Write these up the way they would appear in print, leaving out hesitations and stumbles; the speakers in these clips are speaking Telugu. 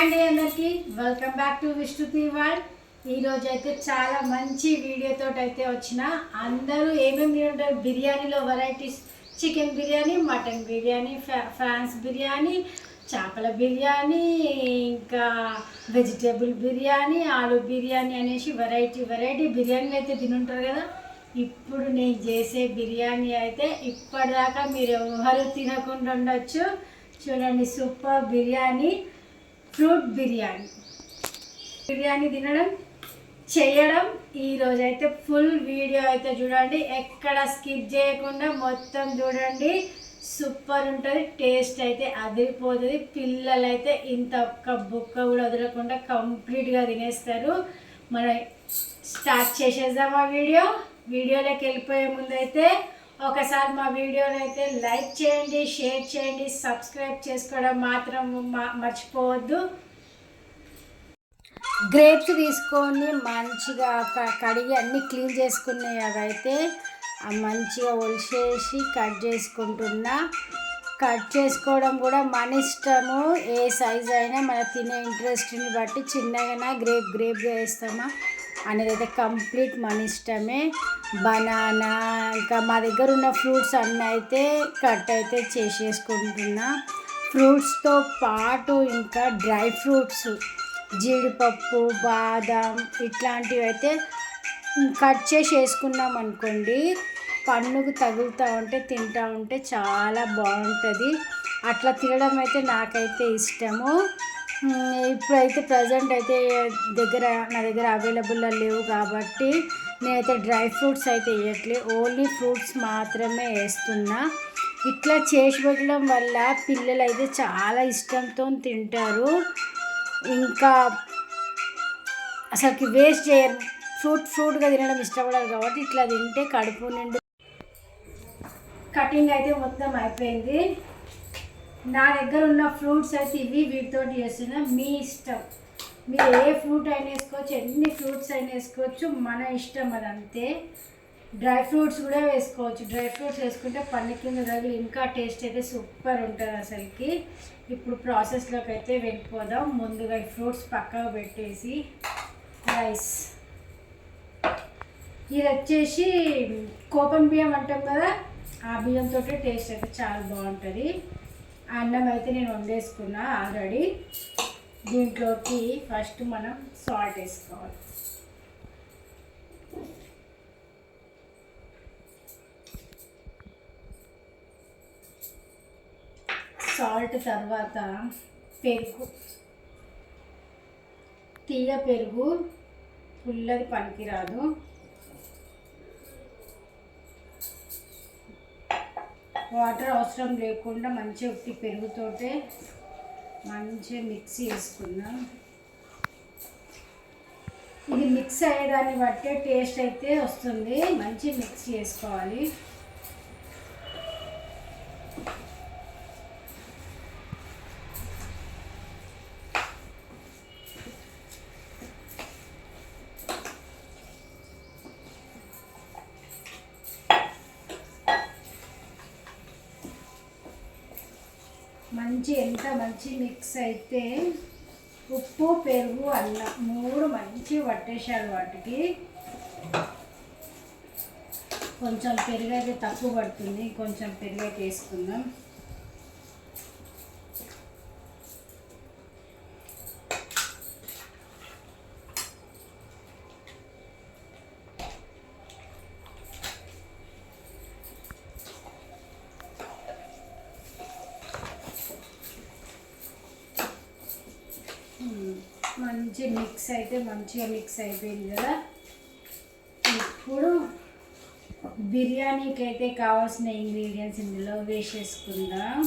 అండి అందరికి వెల్కమ్ బ్యాక్ టు విష్ణుతి వరల్డ్. ఈరోజు అయితే చాలా మంచి వీడియోతో అయితే వచ్చిన. అందరూ ఏమేమి తింటారు బిర్యానీలో varieties, chicken biryani, mutton biryani, prawns biryani, చేపల బిర్యానీ, ఇంకా వెజిటేబుల్ బిర్యానీ, ఆలు బిర్యానీ అనేసి వెరైటీ బిర్యానీలు అయితే తినుంటారు కదా. ఇప్పుడు నేను చేసే బిర్యానీ అయితే ఇప్పటిదాకా మీరు ఎవరు తినకుండా ఉండొచ్చు. చూడండి, సూపర్ బిర్యానీ, ఫ్రూట్ బిర్యానీ తినడం చేయడం ఈరోజు అయితే ఫుల్ వీడియో అయితే చూడండి, ఎక్కడ స్కిప్ చేయకుండా మొత్తం చూడండి. సూపర్ ఉంటుంది, టేస్ట్ అయితే అదిరిపోతుంది. పిల్లలు అయితే ఇంత ఒక్క బుక్క కూడా వదలకుండా కంప్లీట్గా తినేస్తారు. మనం స్టార్ట్ చేసేద్దాం ఆ వీడియోలోకి వెళ్ళిపోయే ముందు అయితే ఒకసారి మా వీడియోని అయితే లైక్ చేయండి, షేర్ చేయండి, సబ్స్క్రైబ్ చేసుకోవడం మాత్రం మర్చిపోవద్దు. గ్రేప్స్ తీసుకొని మంచిగా కడిగి అన్నీ క్లీన్ చేసుకున్నాయి. అవైతే మంచిగా ఒలిసేసి కట్ చేసుకుంటున్నా. కట్ చేసుకోవడం కూడా మన ఇష్టము, ఏ సైజ్ అయినా మన తినే ఇంట్రెస్ట్ని బట్టి చిన్నగా గ్రేప్గా వేస్తామా అనేది అయితే కంప్లీట్ మన ఇష్టమే. బనానా ఇంకా మా దగ్గర ఉన్న ఫ్రూట్స్ అన్నీ అయితే కట్ అయితే చేసేసుకుంటున్నా. ఫ్రూట్స్తో పాటు ఇంకా డ్రై ఫ్రూట్స్, జీడిపప్పు, బాదం ఇట్లాంటివి అయితే కట్ చేసి వేసుకున్నాం అనుకోండి, పన్నుకు తగులుతూ ఉంటే తింటూ ఉంటే చాలా బాగుంటుంది. అట్లా తినడం అయితే నాకైతే ఇష్టము. ఇప్పుడైతే ప్రజెంట్ అయితే నా దగ్గర అవైలబుల్లో లేవు కాబట్టి నేనైతే డ్రై ఫ్రూట్స్ అయితే వేయట్లేదు, ఓన్లీ ఫ్రూట్స్ మాత్రమే వేస్తున్నా. ఇట్లా చేసి పెట్టడం వల్ల పిల్లలు అయితే చాలా ఇష్టంతో తింటారు. ఇంకా అసలుకి వేస్ట్ చేయరు, ఫ్రూట్గా తినడం ఇష్టపడారు కాబట్టి ఇట్లా తింటే కడుపు నిండు. కటింగ్ అయితే మొత్తం అయిపోయింది. నా దగ్గర ఉన్న ఫ్రూట్స్ అయితే వీటితో చేస్తున్నా. మీ ఇష్టం, మీరు ఏ ఫ్రూట్ అయినా వేసుకోవచ్చు, ఎన్ని ఫ్రూట్స్ అయినా వేసుకోవచ్చు, మన ఇష్టం అదంతే. డ్రై ఫ్రూట్స్ కూడా వేసుకోవచ్చు. డ్రై ఫ్రూట్స్ వేసుకుంటే పన్ను కింద తగిలి ఇంకా టేస్ట్ అయితే సూపర్ ఉంటుంది అసలుకి. ఇప్పుడు ప్రాసెస్లోకి అయితే వెళ్ళిపోదాం. ముందుగా ఈ ఫ్రూట్స్ పక్కకు పెట్టేసి రైస్, ఇది వచ్చేసి కోపం బియ్యం అంటాం కదా, ఆ బియ్యంతో టేస్ట్ అయితే చాలా బాగుంటుంది. అన్నం అయితే నేను వండేసుకున్నా ఆల్రెడీ. దీంట్లోకి ఫస్ట్ మనం సాల్ట్ వేసుకోవాలి. సాల్ట్ తర్వాత పెరుగు, తీయ పెరుగు, పుల్లది పనికిరాదు. వాటర్ అవసరం లేకుండా మంచిగా ఉత్తి పెరుగుతోటే మంచిగా మిక్సీ వేసుకుందాం. ఇది మిక్స్ అయ్యేదాన్ని బట్టే టేస్ట్ అయితే వస్తుంది. మంచిగా మిక్సీ వేసుకోవాలి. ఎంత మంచి మిక్స్ అయితే ఉప్పు, పెరుగు, అన్నం మూడు మంచి పట్టేసారు. వాటికి కొంచెం పెరుగు అయితే తక్కువ పడుతుంది, కొంచెం పెరుగు అయితే వేసుకుందాం. మంచిగా మిక్స్ అయిపోయింది కదా. ఇప్పుడు బిర్యానీకి అయితే కావాల్సిన ఇంగ్రీడియంట్స్ ఇందులో వేసేసుకుందాం.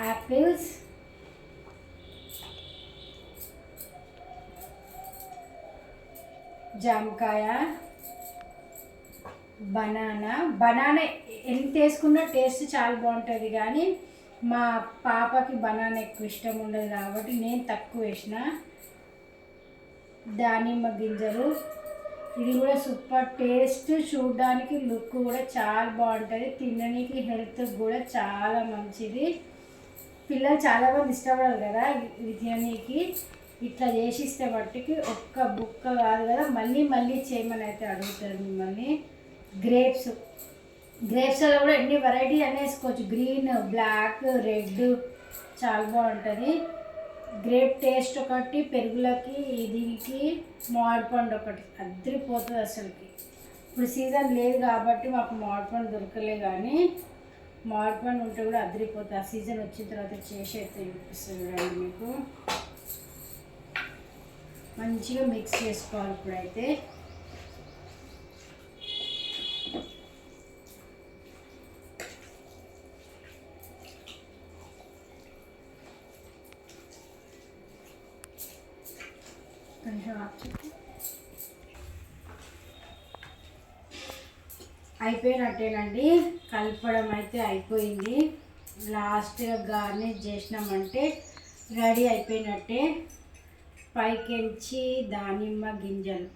యాపిల్స్, జామకాయ, బనానా ఎంత వేసుకున్నా టేస్ట్ చాలా బాగుంటుంది. కానీ మా పాపకి బనానా ఎక్కువ ఇష్టం ఉండదు కాబట్టి నేను తక్కువ వేసిన. దానిమ్మ గింజలు, ఇది కూడా సూపర్ టేస్ట్, చూడడానికి లుక్ కూడా చాలా బాగుంటుంది, తినడానికి హెల్త్ కూడా చాలా మంచిది. పిల్లలు చాలామంది ఇష్టపడరు కదా ఇది తిననీకి. ఇట్లా చేసిస్తే మట్టికి ఒక్క బుక్క కాదు కదా, మళ్ళీ మళ్ళీ చేయమని అయితే అడుగుతారు మిమ్మల్ని. గ్రేప్స్లో కూడా ఎన్ని వెరైటీ అని వేసుకోవచ్చు, గ్రీన్, బ్లాక్, రెడ్, చాలా బాగుంటుంది. గ్రేప్ టేస్ట్ ఒకటి, పెరుగులకి దీనికి మామిడి పండు ఒకటి అద్దరిపోతుంది అసలుకి. ఇప్పుడు సీజన్ లేదు కాబట్టి మాకు మామిడి పండు దొరకలే, కానీ మామిడి పండు ఉంటే కూడా అద్దరిపోతుంది. ఆ సీజన్ వచ్చిన తర్వాత చేసి అయితే చూపిస్తుంది చూడండి మీకు. మంచిగా మిక్స్ చేసుకోవాలి ఇప్పుడైతే. అయిపోయినట్టేనండి, కలపడం అయితే అయిపోయింది. లాస్ట్గా గార్నిష్ చేసినామంటే రెడీ అయిపోయినట్టే. పైకెంచి దానిమ్మ గింజలు,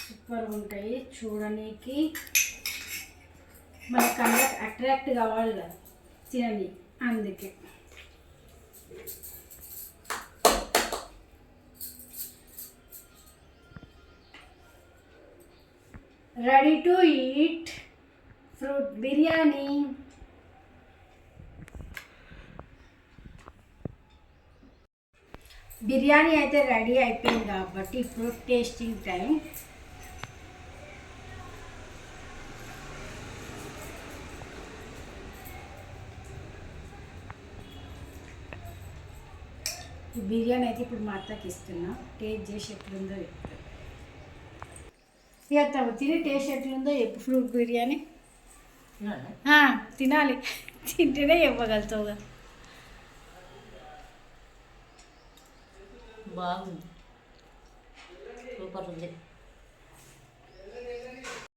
సూపర్గా ఉంటాయి చూడడానికి. మన కళ్ళకి అట్రాక్ట్ కావాలి కదా తినని, అందుకే. Ready to eat fruit biryani. Biryani అయితే రెడీ అయిపోయింది కాబట్టి ఇప్పుడు టేస్టింగ్ టైం. ఈ బిర్యానీ అయితే ఇప్పుడు మా అత్తకి ఇస్తున్నా, టేస్ట్ చేసి ఎట్లుందో చెప్తాను. ఇక తిని టేస్ట్ ఎట్లుందో చెప్పు. ఫ్రూట్ బిర్యానీ తినాలి, తింటేనే ఇవ్వగలుగుతావుగా. బాగుంది, సూపర్ ఉంది.